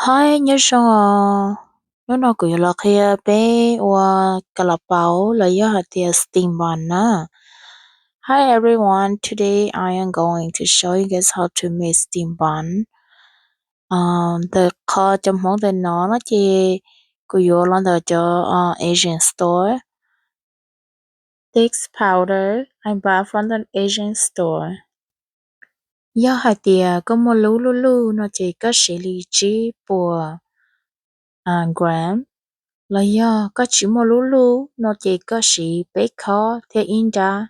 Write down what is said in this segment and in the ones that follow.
Hi, nhớ xong nó nói cười là khi bé và cả là bảo là do hạt tiền steam bun na. Hi everyone, today I am going to show you guys how to make steam bun. The kho trong món tên nó chỉ của yo là the cho Asian store. This powder I bought from the Asian store. Do hạt tiền có một lú lú lú nó chỉ có xử lý chỉ của gram. Là do có chỉ một lulu nó chỉ có chỉ bé khó theo in ra.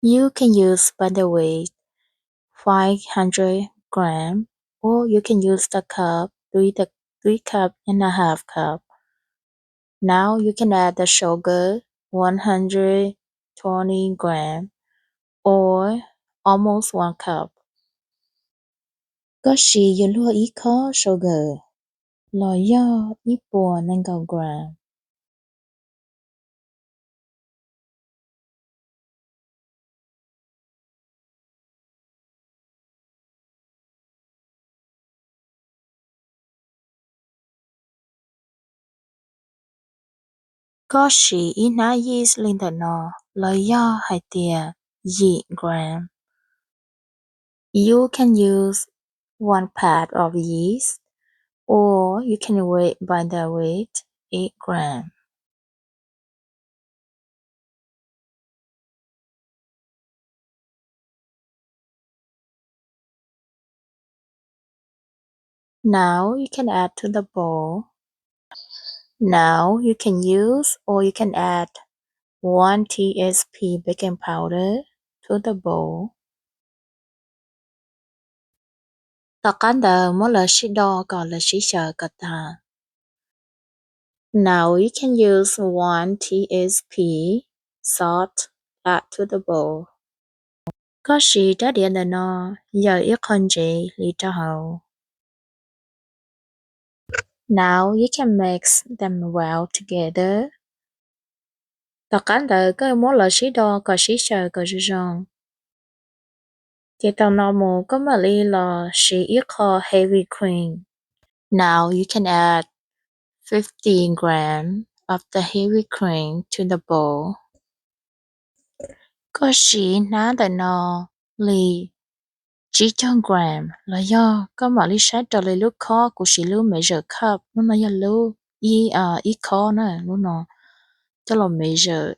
You can use by the weight 500 gram or you can use the cup, three cup and a half cup. Now you can add the sugar 120 gram or almost 1 cup. Có chỉ you lua ít khó sugar. Là do ít buồn nên cầu gram. Có sĩ ít ná yeast lên tờ nọ, lời do hai tìa dị gram. You can use 1 part of yeast, or you can weigh by the weight 8 gram. Now you can add to the bowl. Now you can use or you can add 1 tsp baking powder to the bowl. Takanda mo là sĩ đo còn là sĩ sợ cả ta. Now you can use 1 tsp salt, add to the bowl. Có sĩ đã điện là nó, giờ ít con gì lý cho hậu. Now you can mix them well together. Tất cả đời có mỗi là sĩ đo có sĩ sợ có gì rong. Chỉ tao nó mù có mà lý là sĩ ít khó heavy cream. Now you can add 15 gram of the heavy cream to the bowl. Có sĩ ná đời nó lì chỉ cho gram là do có mà lý sát trở lại lúc khó của sĩ lưu measure cup nó nói là lưu ít khó nữa lúc nó cho là measure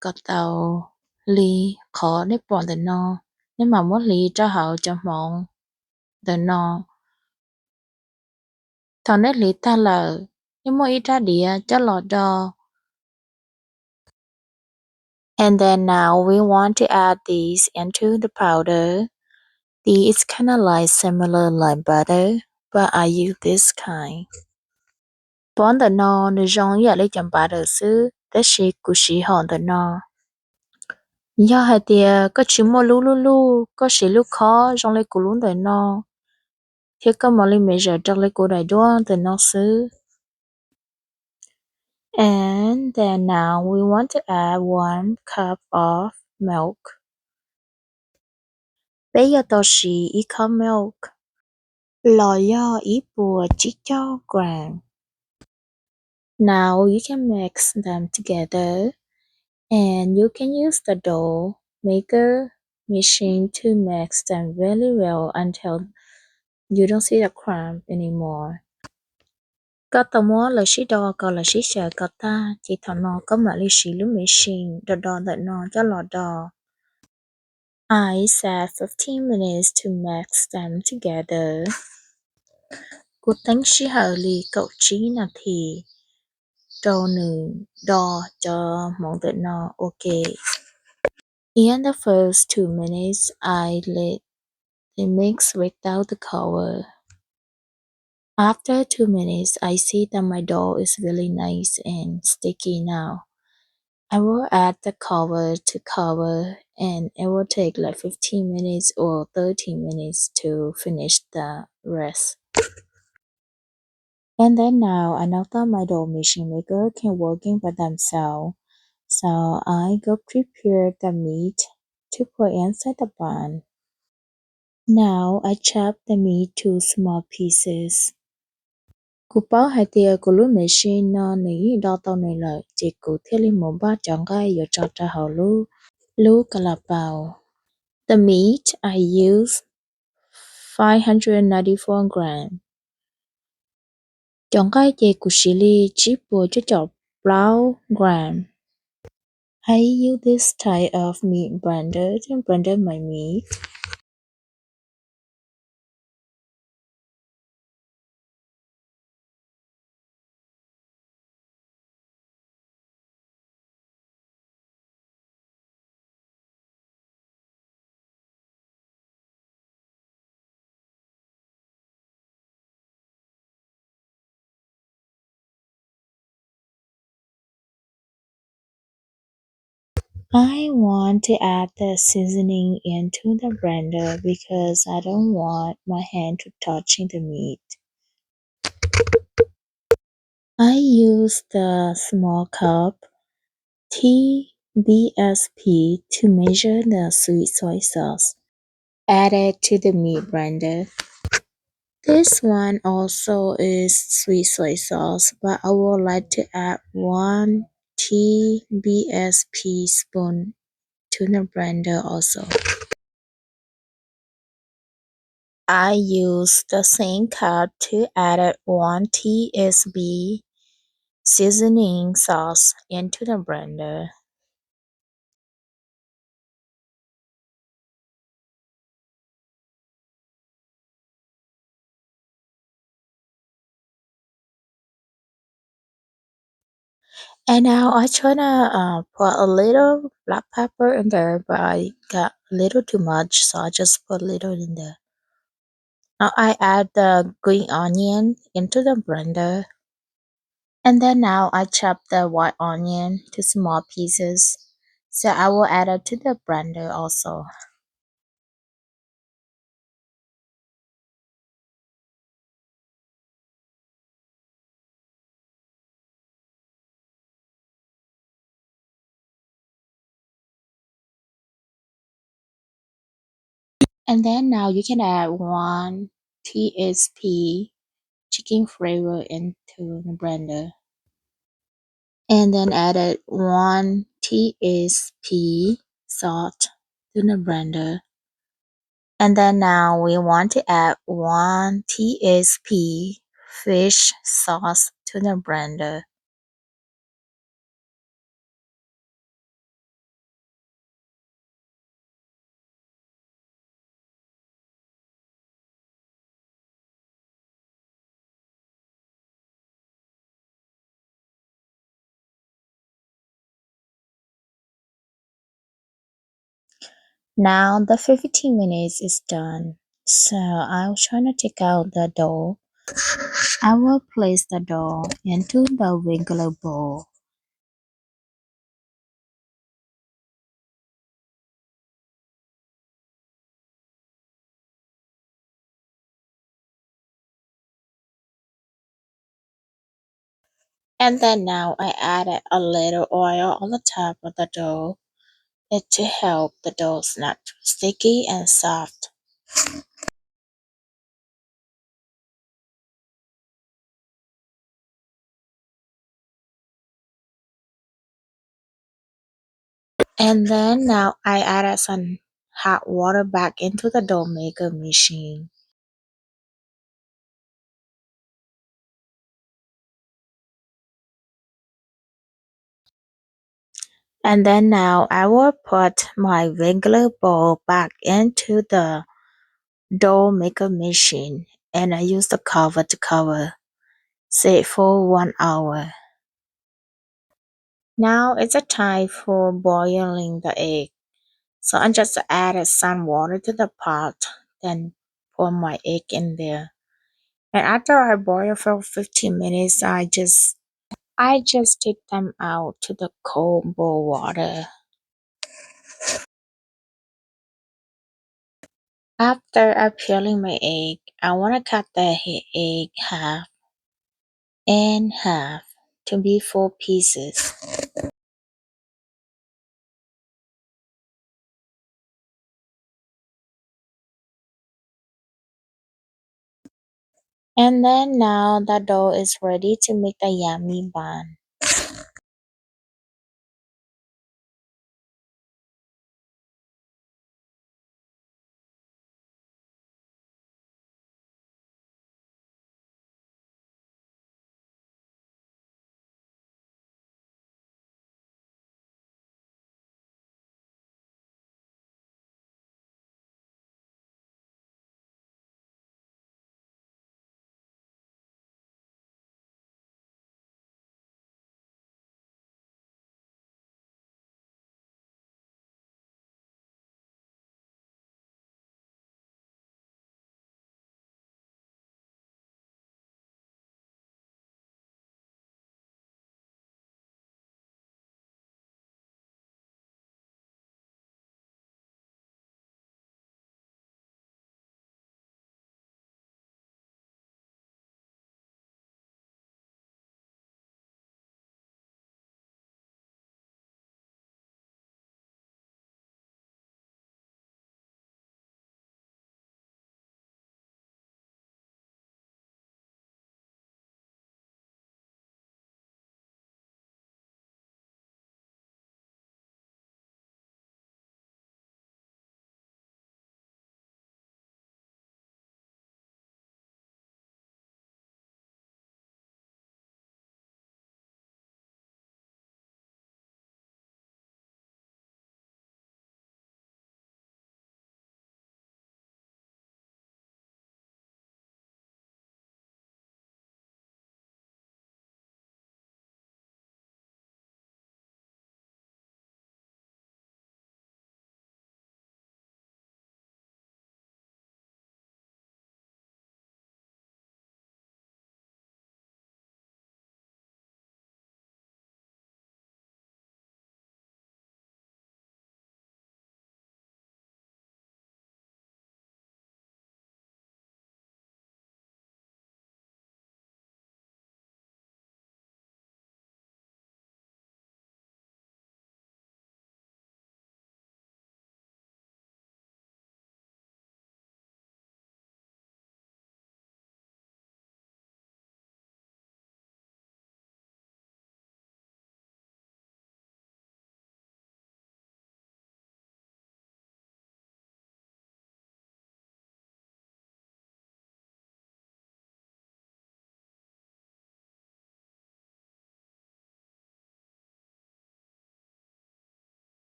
có tàu lý khó nếp bọn đời nó nếu mà muốn lý cho họ cho mong đời nó thằng nét lý ta là nếu mà ít ra địa cho lọt đo. And then now we want to add these into the powder. These kind of like similar like butter, but I use this kind. Bón tờ no nữ rong ya lấy chậm bà đờ sư, tế sĩ của sĩ hòn tờ no. Do hai tia có chỉ mua lú lú lú, có sĩ lú khó rong lấy của lún tờ no. Thế có mà lấy mấy giờ trắc lấy của đại đoan tờ no sư. And then now we want to add 1 cup of milk. Bây giờ tao sĩ ít cup milk. Lò do ít bùa chỉ cho gram. Now you can mix them together. And you can use the dough maker machine to mix them really well until you don't see the crumb anymore. Có tao mua là sĩ đo còn là sĩ sợ có ta chỉ thằng nó có mà lý sĩ lúc machine đo đợi nó cho lò đo. I set 15 minutes to mix them together. Cô tính sĩ hờ lì cậu trí nào thì đo nữ đo cho mong đợi nó ok. In the first 2 minutes, I let it mix without the cover. After 2 minutes, I see that my dough is really nice and sticky now. I will add the cover to cover and it will take like 15 minutes or 30 minutes to finish the rest. And then now I know that my dough machine maker can working by themselves. So I go prepare the meat to put inside the bun. Now I chop the meat to small pieces. Cú báo hai tia cú lúc mẹ xin nó nỉ đo tao này là chỉ cú thiết lên một ba chọn cái giờ cho tra hậu lú cà là bào. The meat I use 594 gram. Chọn cái gì cú xí li chỉ bùa cho chọn brown gram. I use this type of meat blender to blend my meat. I want to add the seasoning into the blender because I don't want my hand to touching the meat. I use the small cup TBSP to measure the sweet soy sauce added to the meat blender. This one also is sweet soy sauce, but I would like to add 1 TBSP spoon to the blender also. I use the same cup to add 1 TSB seasoning sauce into the blender. And now I try to put a little black pepper in there, but I got a little too much, so I just put a little in there. Now I add the green onion into the blender. And then now I chop the white onion to small pieces. So I will add it to the blender also. And then now you can add 1 TSP chicken flavor into the blender. And then added 1 TSP salt to the blender. And then now we want to add 1 TSP fish sauce to the blender. Now the 15 minutes is done. So I'll try to take out the dough. I will place the dough into the regular bowl. And then now I added a little oil on the top of the dough it to help the dough not too sticky and soft. And then now I added some hot water back into the dough maker machine. And then now I will put my regular bowl back into the dough maker machine and I use the cover to cover, say for 1 hour. Now it's a time for boiling the egg. So I just added some water to the pot, then pour my egg in there. And after I boil for 15 minutes, I just take them out to the cold boil water. After I peeling my egg, I want to cut the egg half and half to be 4 pieces. And then now the dough is ready to make a yummy bun.